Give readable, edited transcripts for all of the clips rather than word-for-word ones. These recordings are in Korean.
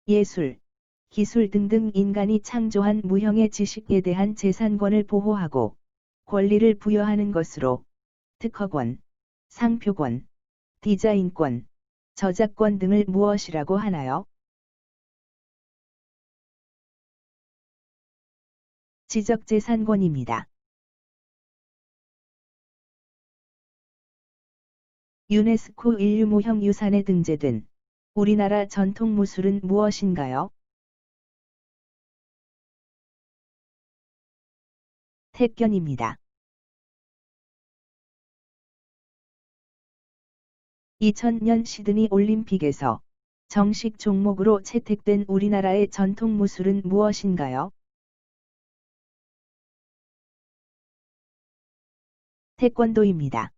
예술, 기술 등등 인간이 창조한 무형의 지식에 대한 재산권을 보호하고 권리를 부여하는 것으로 특허권, 상표권, 디자인권, 저작권 등을 무엇이라고 하나요? 지적재산권입니다. 유네스코 인류무형유산에 등재된 우리나라 전통무술은 무엇인가요? 택견입니다. 2000년 시드니 올림픽에서 정식 종목으로 채택된 우리나라의 전통무술은 무엇인가요? 태권도입니다.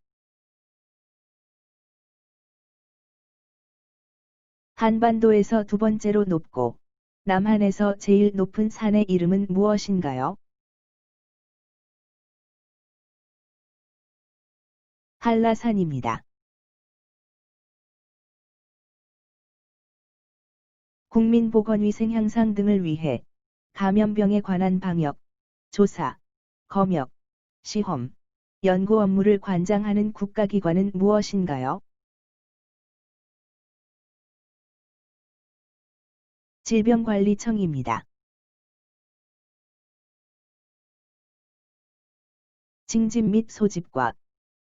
한반도에서 두 번째로 높고 남한에서 제일 높은 산의 이름은 무엇인가요? 한라산입니다. 국민보건위생 향상 등을 위해 감염병에 관한 방역, 조사, 검역, 시험, 연구 업무를 관장하는 국가기관은 무엇인가요? 질병관리청입니다. 징집 및 소집과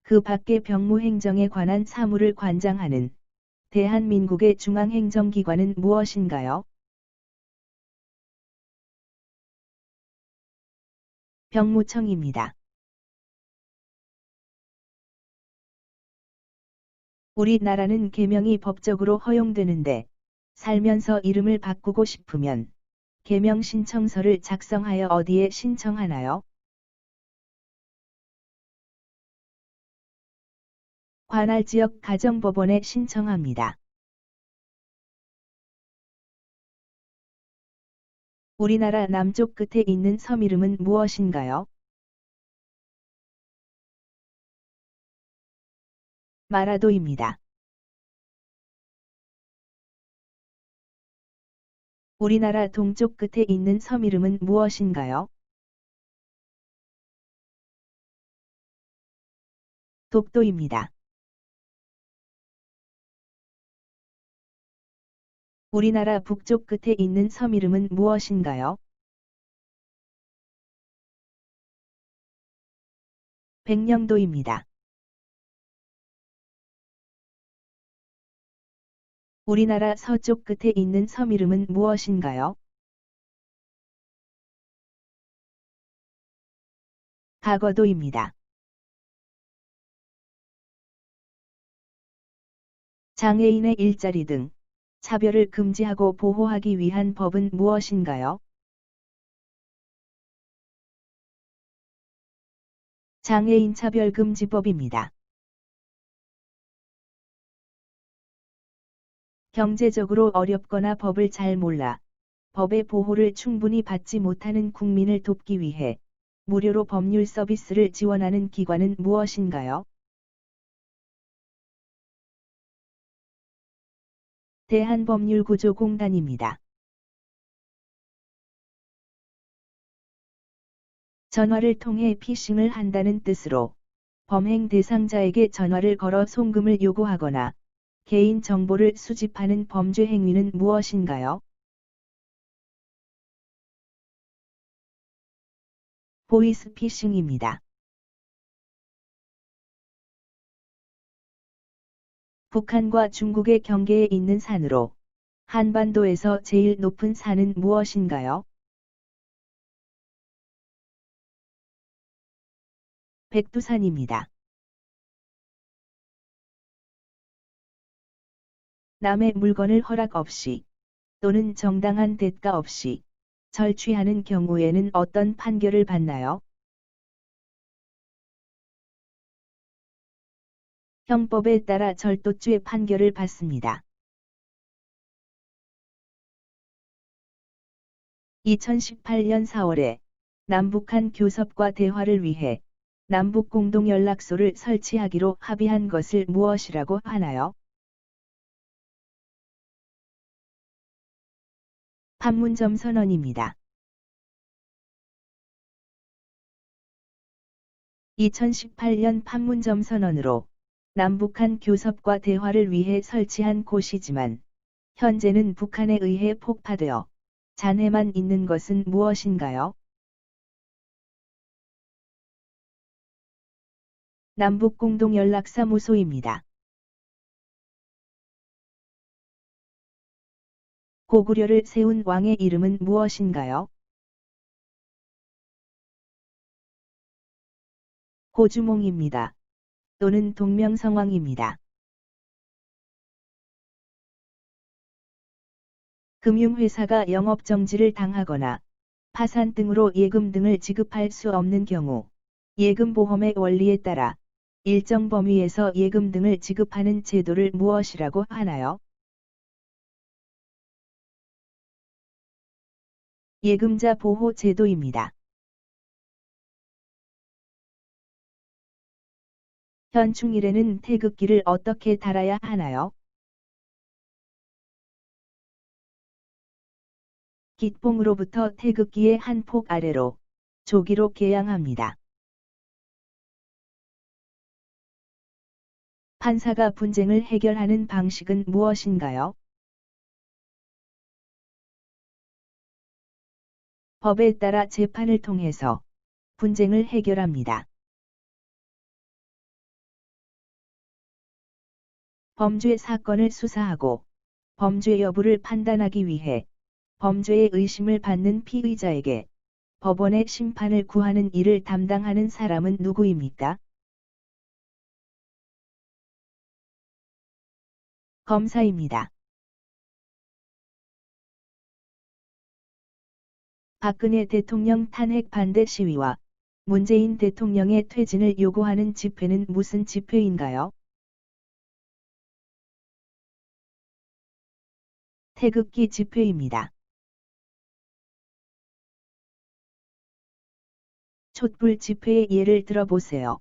그 밖의 병무행정에 관한 사무를 관장하는 대한민국의 중앙행정기관은 무엇인가요? 병무청입니다. 우리나라는 개명이 법적으로 허용되는데 살면서 이름을 바꾸고 싶으면 개명 신청서를 작성하여 어디에 신청하나요? 관할 지역 가정법원에 신청합니다. 우리나라 남쪽 끝에 있는 섬 이름은 무엇인가요? 마라도입니다. 우리나라 동쪽 끝에 있는 섬 이름은 무엇인가요? 독도입니다. 우리나라 북쪽 끝에 있는 섬 이름은 무엇인가요? 백령도입니다. 우리나라 서쪽 끝에 있는 섬 이름은 무엇인가요? 가거도입니다. 장애인의 일자리 등 차별을 금지하고 보호하기 위한 법은 무엇인가요? 장애인 차별금지법입니다. 경제적으로 어렵거나 법을 잘 몰라 법의 보호를 충분히 받지 못하는 국민을 돕기 위해 무료로 법률 서비스를 지원하는 기관은 무엇인가요? 대한법률구조공단입니다. 전화를 통해 피싱을 한다는 뜻으로 범행 대상자에게 전화를 걸어 송금을 요구하거나 개인 정보를 수집하는 범죄 행위는 무엇인가요? 보이스피싱입니다. 북한과 중국의 경계에 있는 산으로 한반도에서 제일 높은 산은 무엇인가요? 백두산입니다. 남의 물건을 허락 없이 또는 정당한 대가 없이 절취하는 경우에는 어떤 판결을 받나요? 형법에 따라 절도죄 판결을 받습니다. 2018년 4월에 남북한 교섭과 대화를 위해 남북공동연락소를 설치하기로 합의한 것을 무엇이라고 하나요? 판문점 선언입니다. 2018년 판문점 선언으로 남북한 교섭과 대화를 위해 설치한 곳이지만 현재는 북한에 의해 폭파되어 잔해만 있는 것은 무엇인가요? 남북공동연락사무소입니다. 고구려를 세운 왕의 이름은 무엇인가요? 고주몽입니다. 또는 동명성왕입니다. 금융회사가 영업정지를 당하거나 파산 등으로 예금 등을 지급할 수 없는 경우 예금보험의 원리에 따라 일정 범위에서 예금 등을 지급하는 제도를 무엇이라고 하나요? 예금자 보호 제도입니다. 현충일에는 태극기를 어떻게 달아야 하나요? 기뽕으로부터 태극기의 한 폭 아래로 조기로 개양합니다. 판사가 분쟁을 해결하는 방식은 무엇인가요? 법에 따라 재판을 통해서 분쟁을 해결합니다. 범죄 사건을 수사하고 범죄 여부를 판단하기 위해 범죄의 의심을 받는 피의자에게 법원의 심판을 구하는 일을 담당하는 사람은 누구입니까? 검사입니다. 박근혜 대통령 탄핵 반대 시위와 문재인 대통령의 퇴진을 요구하는 집회는 무슨 집회인가요? 태극기 집회입니다. 촛불 집회의 예를 들어보세요.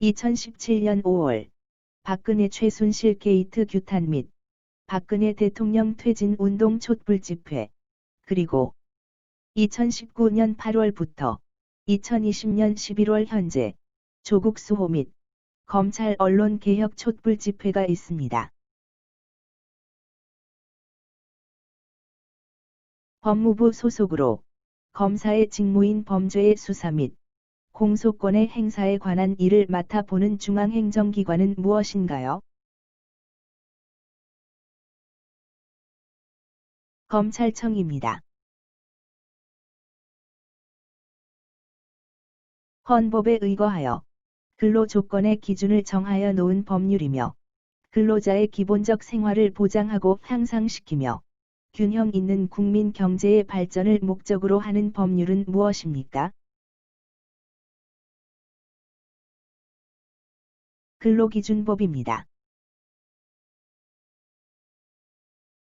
2017년 5월 박근혜 최순실 게이트 규탄 및 박근혜 대통령 퇴진 운동 촛불 집회, 그리고 2019년 8월부터 2020년 11월 현재 조국 수호 및 검찰 언론 개혁 촛불 집회가 있습니다. 법무부 소속으로 검사의 직무인 범죄의 수사 및 공소권의 행사에 관한 일을 맡아보는 중앙행정기관은 무엇인가요? 검찰청입니다. 헌법에 의거하여 근로조건의 기준을 정하여 놓은 법률이며 근로자의 기본적 생활을 보장하고 향상시키며 균형 있는 국민 경제의 발전을 목적으로 하는 법률은 무엇입니까? 근로기준법입니다.